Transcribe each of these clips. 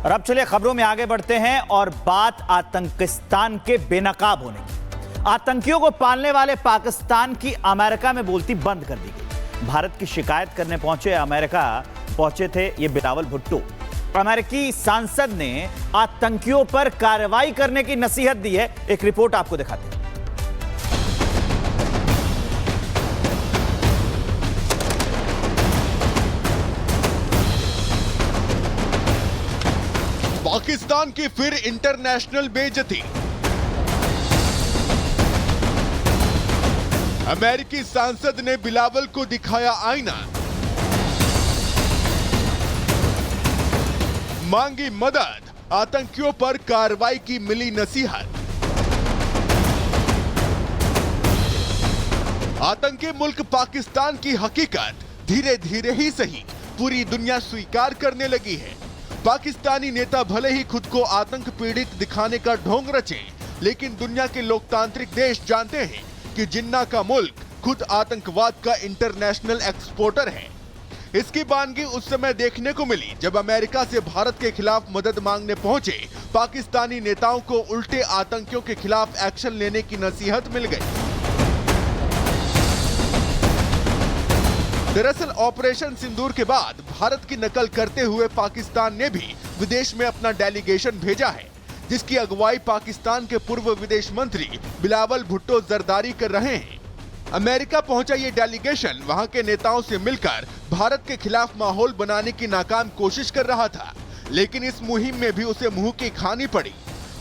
और अब चलिए खबरों में आगे बढ़ते हैं और बात आतंकिस्तान के बेनकाब होने की। आतंकियों को पालने वाले पाकिस्तान की अमेरिका में बोलती बंद कर दी गई। भारत की शिकायत करने पहुंचे थे ये बिलावल भुट्टो। अमेरिकी सांसद ने आतंकियों पर कार्रवाई करने की नसीहत दी है। एक रिपोर्ट आपको दिखाते हैं। पाकिस्तान की फिर इंटरनेशनल बेइज्जती। अमेरिकी सांसद ने बिलावल को दिखाया आईना, मांगी मदद, आतंकियों पर कार्रवाई की मिली नसीहत। आतंकी मुल्क पाकिस्तान की हकीकत धीरे धीरे ही सही पूरी दुनिया स्वीकार करने लगी है। पाकिस्तानी नेता भले ही खुद को आतंक पीड़ित दिखाने का ढोंग रचे, लेकिन दुनिया के लोकतांत्रिक देश जानते हैं कि जिन्ना का मुल्क खुद आतंकवाद का इंटरनेशनल एक्सपोर्टर है। इसकी बानगी उस समय देखने को मिली जब अमेरिका से भारत के खिलाफ मदद मांगने पहुंचे पाकिस्तानी नेताओं को उल्टे आतंकियों के खिलाफ एक्शन लेने की नसीहत मिल गई। दरअसल ऑपरेशन सिंदूर के बाद भारत की नकल करते हुए पाकिस्तान ने भी विदेश में अपना डेलीगेशन भेजा है, जिसकी अगुवाई पाकिस्तान के पूर्व विदेश मंत्री बिलावल भुट्टो जरदारी कर रहे हैं। अमेरिका पहुंचा ये डेलीगेशन वहां के नेताओं से मिलकर भारत के खिलाफ माहौल बनाने की नाकाम कोशिश कर रहा था, लेकिन इस मुहिम में भी उसे मुंह की खानी पड़ी।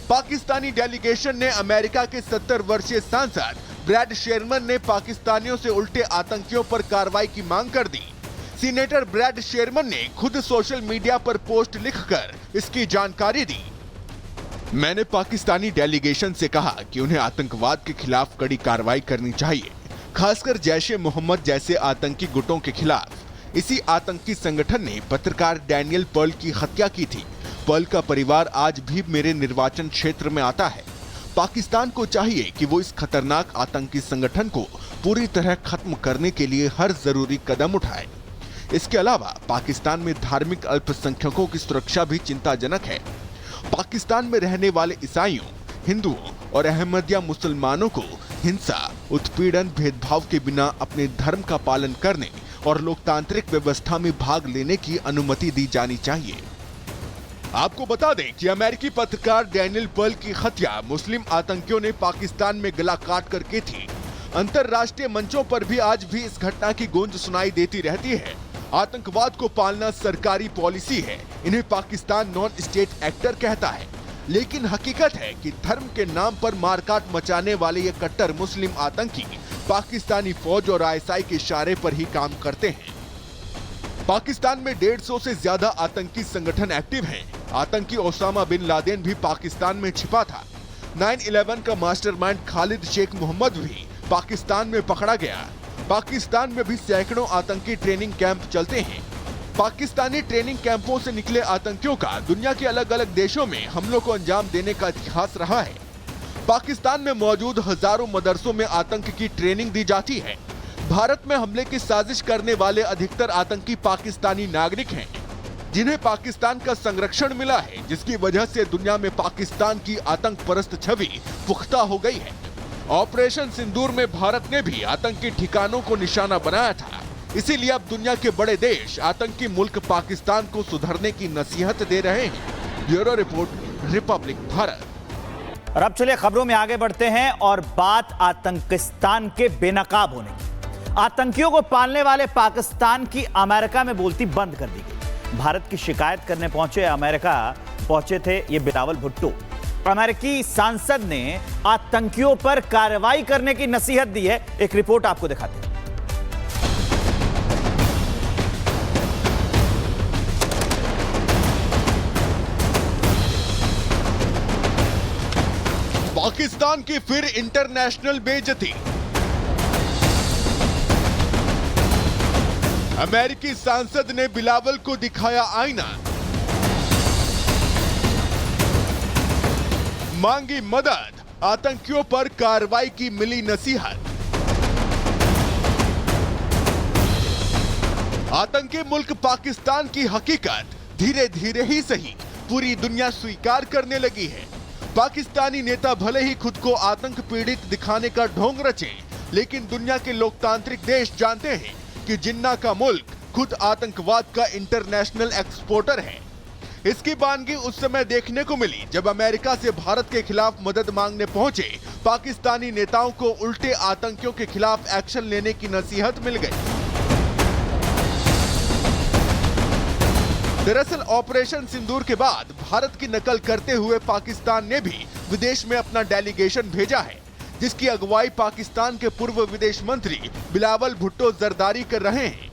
पाकिस्तानी डेलीगेशन ने अमेरिका के 70 वर्षीय सांसद ब्रैड शेरमन ने पाकिस्तानियों से उल्टे आतंकियों पर कार्रवाई की मांग कर दी। सीनेटर ब्रैड शेरमन ने खुद सोशल मीडिया पर पोस्ट लिखकर इसकी जानकारी दी। मैंने पाकिस्तानी डेलीगेशन से कहा कि उन्हें आतंकवाद के खिलाफ कड़ी कार्रवाई करनी चाहिए, खासकर जैश-ए-मोहम्मद जैसे आतंकी गुटों के खिलाफ। इसी आतंकी संगठन ने पत्रकार डैनियल पर्ल की हत्या की थी। पर्ल का परिवार आज भी मेरे निर्वाचन क्षेत्र में आता है। पाकिस्तान को चाहिए कि वो इस खतरनाक आतंकी संगठन को पूरी तरह खत्म करने के लिए हर जरूरी कदम उठाए। इसके अलावा पाकिस्तान में धार्मिक अल्पसंख्यकों की सुरक्षा भी चिंताजनक है। पाकिस्तान में रहने वाले ईसाइयों, हिंदुओं और अहमदिया मुसलमानों को हिंसा, उत्पीड़न, भेदभाव के बिना अपने धर्म का पालन करने और लोकतांत्रिक व्यवस्था में भाग लेने की अनुमति दी जानी चाहिए। आपको बता दें कि अमेरिकी पत्रकार डैनियल पर्ल की हत्या मुस्लिम आतंकियों ने पाकिस्तान में गला काट कर की थी। अंतर्राष्ट्रीय मंचों पर भी आज भी इस घटना की गूंज सुनाई देती रहती है। आतंकवाद को पालना सरकारी पॉलिसी है, इन्हें पाकिस्तान नॉन स्टेट एक्टर कहता है, लेकिन हकीकत है कि धर्म के नाम पर मारकाट मचाने वाले ये कट्टर मुस्लिम आतंकी पाकिस्तानी फौज और ISI के इशारे पर ही काम करते हैं। पाकिस्तान में 150 से ज्यादा आतंकी संगठन एक्टिव हैं। आतंकी ओसामा बिन लादेन भी पाकिस्तान में छिपा था। 9/11 का मास्टरमाइंड खालिद शेख मोहम्मद भी पाकिस्तान में पकड़ा गया। पाकिस्तान में भी सैकड़ों आतंकी ट्रेनिंग कैंप चलते हैं। पाकिस्तानी ट्रेनिंग कैंपों से निकले आतंकियों का दुनिया के अलग अलग देशों में हमलों को अंजाम देने का इतिहास रहा है। पाकिस्तान में मौजूद हजारों मदरसों में आतंक की ट्रेनिंग दी जाती है। भारत में हमले की साजिश करने वाले अधिकतर आतंकी पाकिस्तानी नागरिक हैं, जिन्हें पाकिस्तान का संरक्षण मिला है, जिसकी वजह से दुनिया में पाकिस्तान की आतंक परस्त छवि पुख्ता हो गई है। ऑपरेशन सिंदूर में भारत ने भी आतंकी ठिकानों को निशाना बनाया था, इसीलिए अब दुनिया के बड़े देश आतंकी मुल्क पाकिस्तान को सुधरने की नसीहत दे रहे हैं। Bureau report, Republic Bharat. और अब चलिए खबरों में आगे बढ़ते हैं और बात आतंकिस्तान के बेनकाब होने की। आतंकियों को पालने वाले पाकिस्तान की अमेरिका में बोलती बंद कर दी गई। भारत की शिकायत करने पहुंचे थे ये बिलावल भुट्टो। अमेरिकी सांसद ने आतंकियों पर कार्रवाई करने की नसीहत दी है। एक रिपोर्ट आपको दिखाते हैं। पाकिस्तान की फिर इंटरनेशनल बेइज्जती। अमेरिकी सांसद ने बिलावल को दिखाया आईना, मांगी मदद, आतंकियों पर कार्रवाई की मिली नसीहत। आतंकी मुल्क पाकिस्तान की हकीकत धीरे धीरे ही सही पूरी दुनिया स्वीकार करने लगी है। पाकिस्तानी नेता भले ही खुद को आतंक पीड़ित दिखाने का ढोंग रचे, लेकिन दुनिया के लोकतांत्रिक देश जानते हैं कि जिन्ना का मुल्क खुद आतंकवाद का इंटरनेशनल एक्सपोर्टर है। इसकी बानगी उस समय देखने को मिली जब अमेरिका से भारत के खिलाफ मदद मांगने पहुंचे पाकिस्तानी नेताओं को उल्टे आतंकियों के खिलाफ एक्शन लेने की नसीहत मिल गई। दरअसल ऑपरेशन सिंदूर के बाद भारत की नकल करते हुए पाकिस्तान ने भी विदेश में अपना डेलीगेशन भेजा है, जिसकी अगुवाई पाकिस्तान के पूर्व विदेश मंत्री बिलावल भुट्टो जरदारी कर रहे हैं।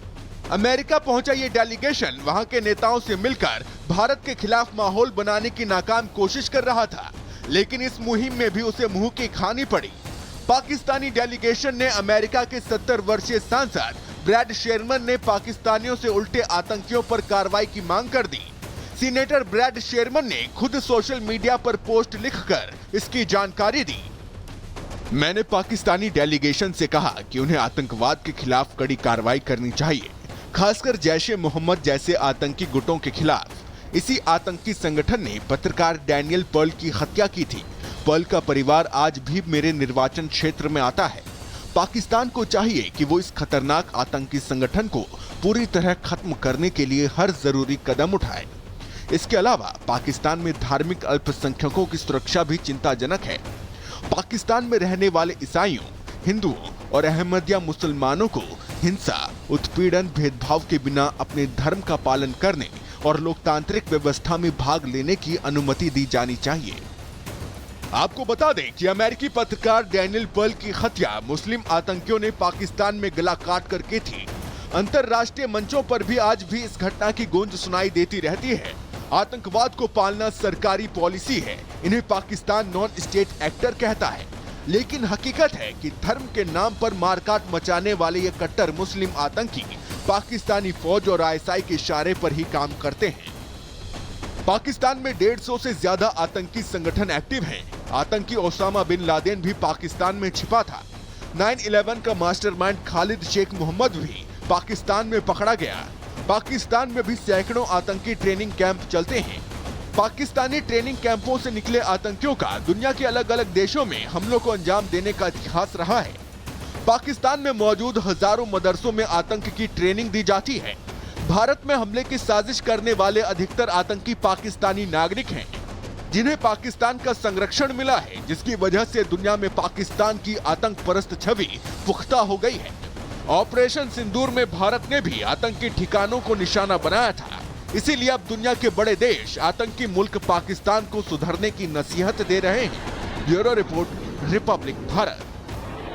अमेरिका पहुंचा ये डेलीगेशन वहां के नेताओं से मिलकर भारत के खिलाफ माहौल बनाने की नाकाम कोशिश कर रहा था, लेकिन इस मुहिम में भी उसे मुंह की खानी पड़ी। पाकिस्तानी डेलीगेशन ने अमेरिका के 70 वर्षीय सांसद ब्रैड शेरमन ने पाकिस्तानियों से उल्टे आतंकियों पर कार्रवाई की मांग कर दी। सीनेटर ब्रैड शेरमन ने खुद सोशल मीडिया पर पोस्ट लिखकर इसकी जानकारी दी। मैंने पाकिस्तानी डेलीगेशन से कहा कि उन्हें आतंकवाद के खिलाफ कड़ी कार्रवाई करनी चाहिए, खासकर जैश-ए-मोहम्मद जैसे आतंकी गुटों के खिलाफ। इसी आतंकी संगठन ने पत्रकार डैनियल पर्ल की हत्या की थी। पर्ल का परिवार आज भी मेरे निर्वाचन क्षेत्र में आता है। पाकिस्तान को चाहिए कि वो इस खतरनाक आतंकी संगठन को पूरी तरह खत्म करने के लिए हर जरूरी कदम उठाए। इसके अलावा पाकिस्तान में धार्मिक अल्पसंख्यकों की सुरक्षा भी चिंताजनक है। पाकिस्तान में रहने वाले ईसाइयों, हिंदुओं और अहमदिया मुसलमानों को हिंसा, उत्पीड़न, भेदभाव के बिना अपने धर्म का पालन करने और लोकतांत्रिक व्यवस्था में भाग लेने की अनुमति दी जानी चाहिए। आपको बता दें कि अमेरिकी पत्रकार डैनियल पर्ल की हत्या मुस्लिम आतंकियों ने पाकिस्तान में गला काट कर की थी। अंतर्राष्ट्रीय मंचों पर भी आज भी इस घटना की गूंज सुनाई देती रहती है। आतंकवाद को पालना सरकारी पॉलिसी है, इन्हें पाकिस्तान नॉन स्टेट एक्टर कहता है। लेकिन हकीकत है कि धर्म के नाम पर मारकाट मचाने वाले ये कट्टर मुस्लिम आतंकी पाकिस्तानी फौज और ISI के इशारे पर ही काम करते हैं। पाकिस्तान में 150 से ज्यादा आतंकी संगठन एक्टिव हैं। आतंकी ओसामा बिन लादेन भी पाकिस्तान में छिपा था। 9/11 का मास्टरमाइंड खालिद शेख मोहम्मद भी पाकिस्तान में पकड़ा गया। पाकिस्तान में भी सैकड़ों आतंकी ट्रेनिंग कैंप चलते हैं। पाकिस्तानी ट्रेनिंग कैंपों से निकले आतंकियों का दुनिया के अलग अलग देशों में हमलों को अंजाम देने का इतिहास रहा है। पाकिस्तान में मौजूद हजारों मदरसों में आतंक की ट्रेनिंग दी जाती है। भारत में हमले की साजिश करने वाले अधिकतर आतंकी पाकिस्तानी नागरिक हैं, जिन्हें पाकिस्तान का संरक्षण मिला है, जिसकी वजह से दुनिया में पाकिस्तान की आतंक परस्त छवि पुख्ता हो गई है। ऑपरेशन सिंदूर में भारत ने भी आतंकी ठिकानों को निशाना बनाया था। इसीलिए अब दुनिया के बड़े देश आतंकी मुल्क पाकिस्तान को सुधरने की नसीहत दे रहे हैं। Bureau report, Republic Bharat.